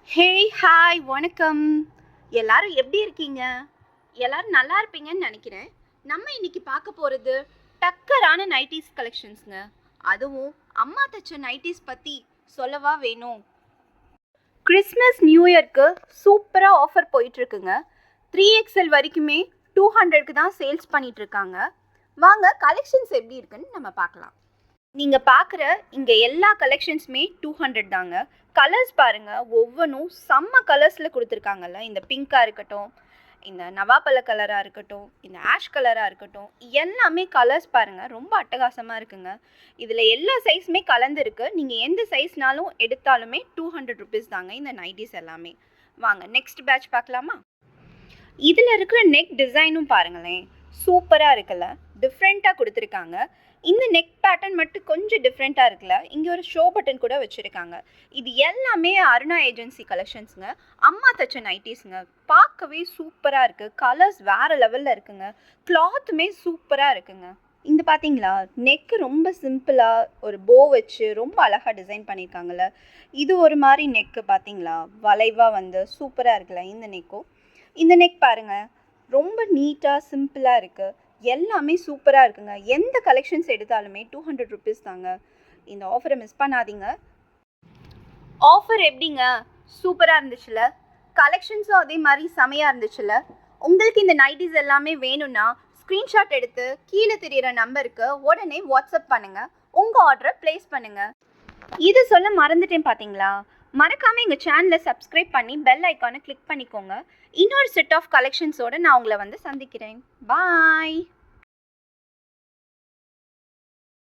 Hey hi வணக்கம். எல்லாரும் எப்படி இருக்கீங்க? எல்லாரும் நல்லா இருப்பீங்கன்னு நினைக்கிறேன். நம்ம இன்னைக்கு பார்க்க போகிறது டக்கரான நைட்டிஸ் கலெக்ஷன்ஸ்ங்க. அதுவும் அம்மா தச்ச நைட்டிஸ் பற்றி சொல்லவா வேணும். கிறிஸ்மஸ் நியூ இயர்க்கு சூப்பராக ஆஃபர் போயிட்டுருக்குங்க. 3XL வரைக்குமே 200க்கு தான் சேல்ஸ் பண்ணிகிட்ருக்காங்க. வாங்க கலெக்ஷன்ஸ் எப்படி இருக்குன்னு நம்ம பார்க்கலாம். நீங்கள் பார்க்குற இங்கே எல்லா கலெக்ஷன்ஸுமே 200 தாங்க. கலர்ஸ் பாருங்கள், ஒவ்வொன்றும் செம்ம கலர்ஸில் கொடுத்துருக்காங்கல்ல. இந்த பிங்காக இருக்கட்டும், இந்த நவாப்பழ கலராக இருக்கட்டும், இந்த ஆஷ் கலராக இருக்கட்டும், எல்லாமே கலர்ஸ் பாருங்கள் ரொம்ப அட்டகாசமாக இருக்குங்க. இதில் எல்லா சைஸுமே கலந்துருக்கு. நீங்கள் எந்த சைஸ்னாலும் எடுத்தாலுமே 200 ருபீஸ் தாங்க இந்த நைட்டிஸ் எல்லாமே. வாங்க நெக்ஸ்ட் பேட்ச் பார்க்கலாமா? இதில் இருக்கிற நெக் டிசைனும் பாருங்களேன், சூப்பராக இருக்குல்ல, டிஃப்ரெண்ட்டாக கொடுத்துருக்காங்க. இந்த நெக் பேட்டர்ன் மட்டும் கொஞ்சம் டிஃப்ரெண்ட்டாக இருக்குல்ல. இங்கே ஒரு ஷோ பட்டன் கூட வச்சுருக்காங்க. இது எல்லாமே அருணா ஏஜென்சி கலெக்ஷன்ஸுங்க. அம்மா தச்ச நைட்டிஸுங்க. பார்க்கவே சூப்பராக இருக்குது. கலர்ஸ் வேறு லெவலில் இருக்குங்க. கிளாத்துமே சூப்பராக இருக்குங்க. இந்த பார்த்தீங்களா, நெக்கு ரொம்ப சிம்பிளாக ஒரு போ வச்சு ரொம்ப அழகாக டிசைன் பண்ணியிருக்காங்கல்ல. இது ஒரு மாதிரி நெக்கு பார்த்தீங்களா, வளைவாக வந்து சூப்பராக இருக்குல்ல இந்த நெக்கும். இந்த நெக் பாருங்கள், ரொம்ப நீட்டாக சிம்பிளாக இருக்குது. எல்லாமே சூப்பராக இருக்குங்க. எந்த கலெக்ஷன்ஸ் எடுத்தாலுமே 200 ருபீஸ் தாங்க. இந்த ஆஃபரை மிஸ் பண்ணாதீங்க. ஆஃபர் எப்படிங்க, சூப்பராக இருந்துச்சுல்ல. கலெக்ஷன்ஸும் அதே மாதிரி செமையாக இருந்துச்சுல்ல. உங்களுக்கு இந்த நைட்டிஸ் எல்லாமே வேணும்னா ஸ்க்ரீன்ஷாட் எடுத்து கீழே தெரியிற நம்பருக்கு உடனே வாட்ஸ்அப் பண்ணுங்கள். உங்கள் ஆர்டரை ப்ளேஸ் பண்ணுங்கள். இது சொல்ல மறந்துட்டேன் பார்த்தீங்களா, மறக்காமல் எங்கள் சேனலை சப்ஸ்கிரைப் பண்ணி பெல் ஐக்கானை கிளிக் பண்ணிக்கோங்க. இன்னொரு செட் ஆஃப் கலெக்ஷன்ஸோடு நான் உங்களை வந்து சந்திக்கிறேன். பாய்.